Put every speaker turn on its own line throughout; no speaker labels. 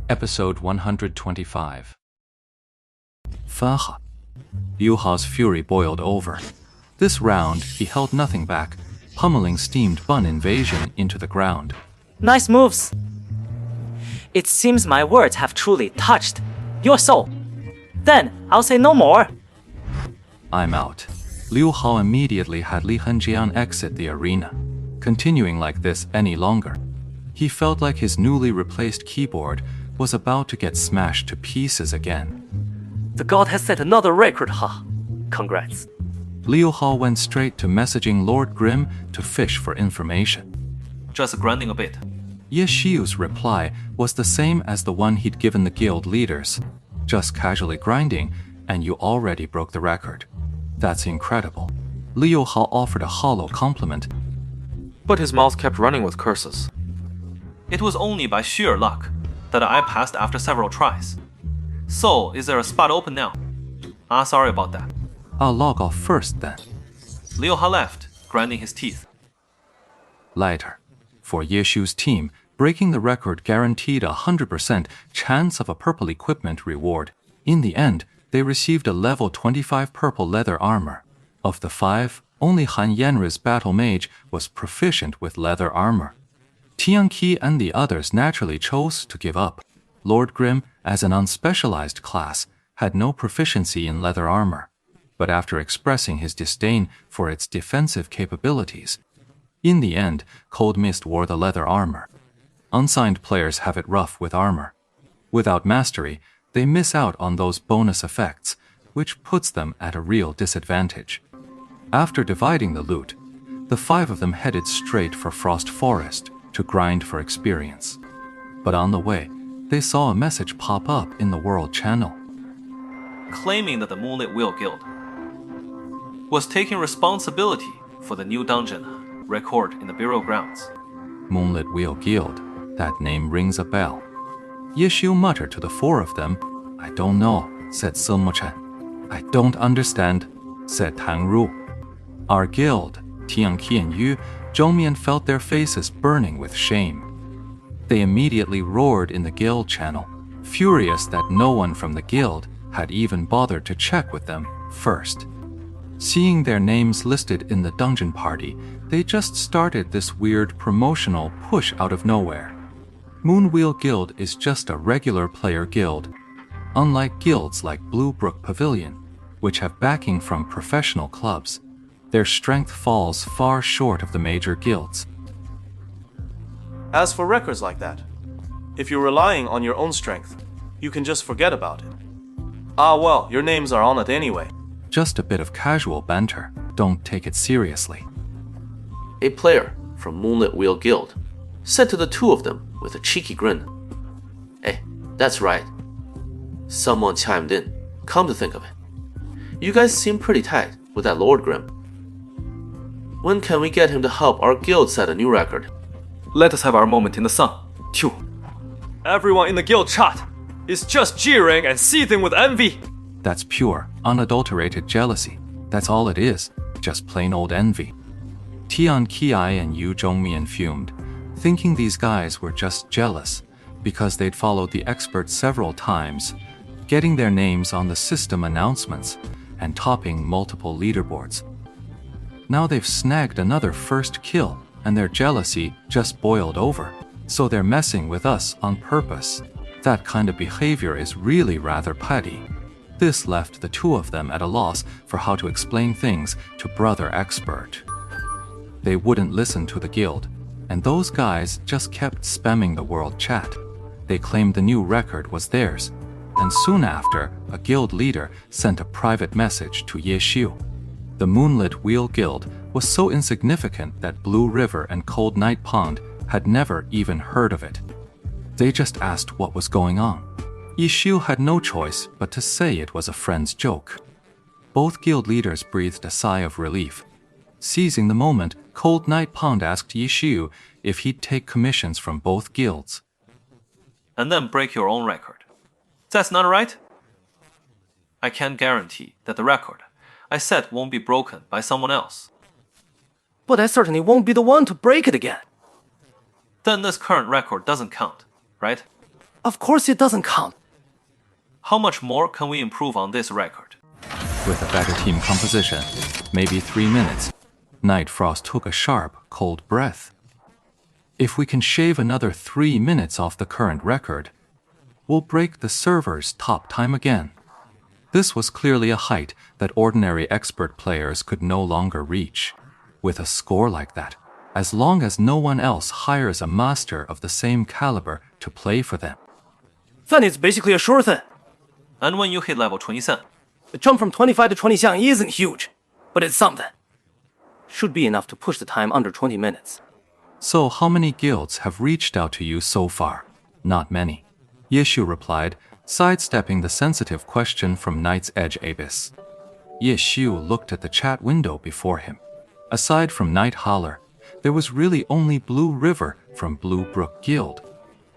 Episode 125. Faha. Liu Hao's fury boiled over. This round, he held nothing back, pummeling steamed bun invasion into the ground.
Nice moves. It seems my words have truly touched your soul. Then, I'll say no more.
I'm out. Liu Hao immediately had Li Henjian exit the arena. Continuing like this any longer, he felt like his newly replaced keyboard was about to get smashed to pieces again.
The god has set another record, ha. Congrats.
Liu Hao went straight to messaging Lord Grimm to fish for information.
Just grinding a bit.
Ye Xiu's reply was the same as the one he'd given the guild leaders. Just casually grinding, and you already broke the record. That's incredible. Liu Hao offered a hollow compliment.
But his mouth kept running with curses.
It was only by sheer luck that I passed after several tries. So, is there a spot open now? Sorry about that.
I'll log off first then.
Liu Ha left, grinding his teeth.
Later. For Ye Xiu's team, breaking the record guaranteed a 100% chance of a purple equipment reward. In the end, they received a level 25 purple leather armor. Of the 5, only Han Yanri's battle mage was proficient with leather armor. Tian Qi and the others naturally chose to give up. Lord Grimm, as an unspecialized class, had no proficiency in leather armor. But after expressing his disdain for its defensive capabilities, in the end, Cold Mist wore the leather armor. Unsigned players have it rough with armor. Without mastery, they miss out on those bonus effects, which puts them at a real disadvantage. After dividing the loot, the 5 of them headed straight for Frost Forest to grind for experience. But on the way, they saw a message pop up in the World Channel.
Claiming that the Moonlit Wheel Guild was taking responsibility for the new dungeon record in the burial grounds.
Moonlit Wheel Guild. That name rings a bell. Ye Xiu muttered to the 4 of them. I don't know, said Simo Chen. I don't understand, said Tang Ru. Our guild, Tian Qi and Yu, Zhongmian felt their faces burning with shame. They immediately roared in the guild channel, furious that no one from the guild had even bothered to check with them first. Seeing their names listed in the dungeon party, they just started this weird promotional push out of nowhere. Moonwheel Guild is just a regular player guild, unlike guilds like Blue Brook Pavilion, which have backing from professional clubs. Their strength falls far short of the major guilds.
As for records like that, if you're relying on your own strength, you can just forget about it. Well, your names are on it anyway.
Just a bit of casual banter. Don't take it seriously.
A player from Moonlit Wheel Guild said to the 2 of them with a cheeky grin, Hey, that's right. Someone chimed in. Come to think of it, you guys seem pretty tight with that Lord Grimm. When can we get him to help our guild set a new record?
Let us have our moment in the sun. Phew.
Everyone in the guild chat is just jeering and seething with envy.
That's pure, unadulterated jealousy. That's all it is, just plain old envy. Tian Qi and Yu Zhongmian fumed, thinking these guys were just jealous because they'd followed the expert several times, getting their names on the system announcements and topping multiple leaderboards. Now they've snagged another first kill and their jealousy just boiled over, so they're messing with us on purpose. That kind of behavior is really rather petty. This left the 2 of them at a loss for how to explain things to Brother Expert. They wouldn't listen to the guild, and those guys just kept spamming the world chat. They claimed the new record was theirs, and soon after, a guild leader sent a private message to Ye Xiu. The Moonlit Wheel Guild was so insignificant that Blue River and Cold Night Pond had never even heard of it. They just asked what was going on. Ye Xiu had no choice but to say it was a friend's joke. Both guild leaders breathed a sigh of relief. Seizing the moment, Cold Night Pond asked Ye Xiu if he'd take commissions from both guilds.
And then break your own record. That's not right? I can't guarantee that the record I set won't be broken by someone else.
But I certainly won't be the one to break it again.
Then this current record doesn't count, right?
Of course it doesn't count.
How much more can we improve on this record?
With a better team composition, maybe 3 minutes, Night Frost took a sharp, cold breath. If we can shave another 3 minutes off the current record, we'll break the server's top time again. This was clearly a height that ordinary expert players could no longer reach. With a score like that, as long as no one else hires a master of the same caliber to play for them.
Then it's basically a sure thing.
And when you hit level 27,
The jump from 25 to 20 xiang isn't huge, but it's something. Should be enough to push the time under 20 minutes.
So how many guilds have reached out to you so far? Not many. Yeshu replied, sidestepping the sensitive question from Night's Edge Abyss. Yeshu looked at the chat window before him. Aside from Night Holler, there was really only Blue River from Blue Brook Guild.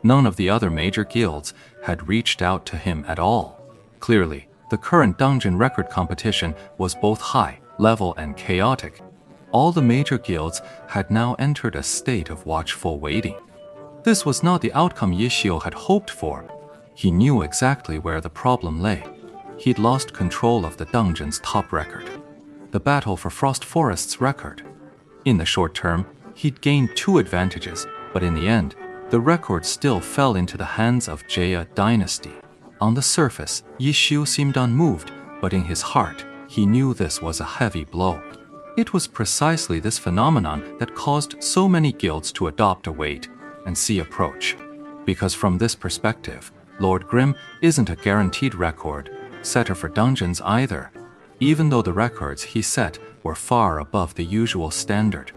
None of the other major guilds had reached out to him at all. Clearly, the current dungeon record competition was both high level and chaotic. All the major guilds had now entered a state of watchful waiting. This was not the outcome Yeshio had hoped for. He knew exactly where the problem lay. He'd lost control of the dungeon's top record, the Battle for Frost Forest's record. In the short term, he'd gained 2 advantages, but in the end, the record still fell into the hands of Jaya Dynasty. On the surface, Yeshu seemed unmoved, but in his heart, he knew this was a heavy blow. It was precisely this phenomenon that caused so many guilds to adopt a wait-and-see approach. Because from this perspective, Lord Grimm isn't a guaranteed record setter for dungeons either, even though the records he set were far above the usual standard.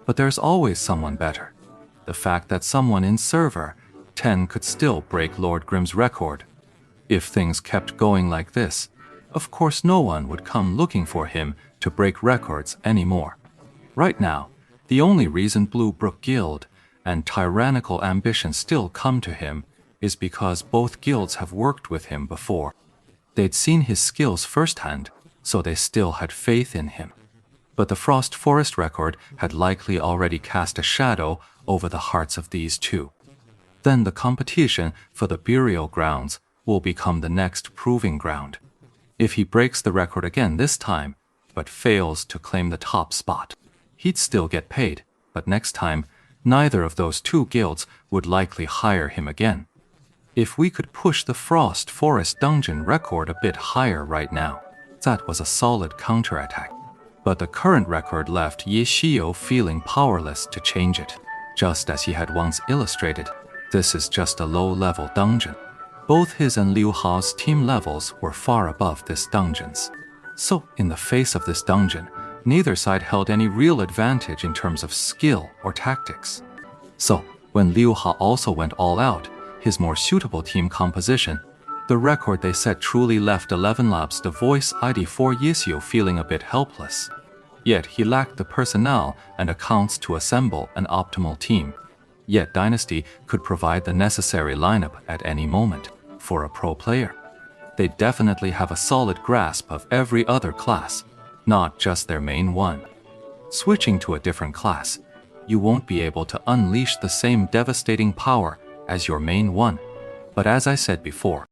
But there's always someone better. The fact that someone in Server 10 could still break Lord Grimm's record. If things kept going like this, of course no one would come looking for him to break records anymore. Right now, the only reason Blue Brook Guild and Tyrannical Ambition still come to him is because both guilds have worked with him before. They'd seen his skills firsthand, so they still had faith in him. But the Frost Forest record had likely already cast a shadow over the hearts of these two. Then the competition for the burial grounds will become the next proving ground. If he breaks the record again this time, but fails to claim the top spot, he'd still get paid, but next time, neither of those 2 guilds would likely hire him again. If we could push the Frost Forest dungeon record a bit higher right now, that was a solid counterattack. But the current record left Yeshio feeling powerless to change it. Just as he had once illustrated, this is just a low-level dungeon. Both his and Liu Hao's team levels were far above this dungeon's. So, in the face of this dungeon, neither side held any real advantage in terms of skill or tactics. So, when Liu Hao also went all out, his more suitable team composition, the record they set truly left 11 Labs the voice ID4 Yesio feeling a bit helpless. Yet he lacked the personnel and accounts to assemble an optimal team. Yet Dynasty could provide the necessary lineup at any moment for a pro player. They definitely have a solid grasp of every other class, not just their main one. Switching to a different class, you won't be able to unleash the same devastating power as your main one. But as I said before,